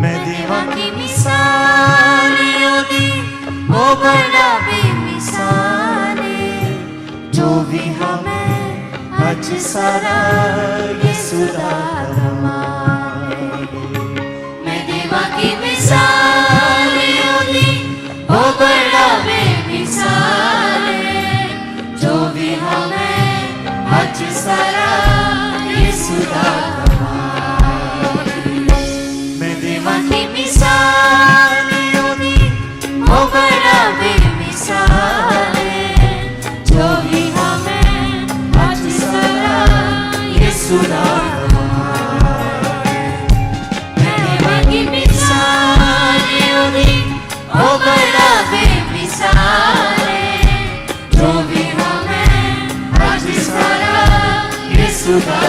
मैं देवा की मिसाले ओदी ओ बड़ा बेमिसाले जो भी हमें आज सारा यीशु दा मैं देवा की मिसाले ओदी ओ बड़ा बेमिसाले जो भी हमें आज सारा यीशु दा मैं देवा की मिसाले ओदी ओ बड़ा बेमिसाले जो भी हमें आज सारा यीशु दा मैं देवा की मिसाले ओदी ओ बड़ा बेमिसाले जो भी हमें आज सारा यीशु दा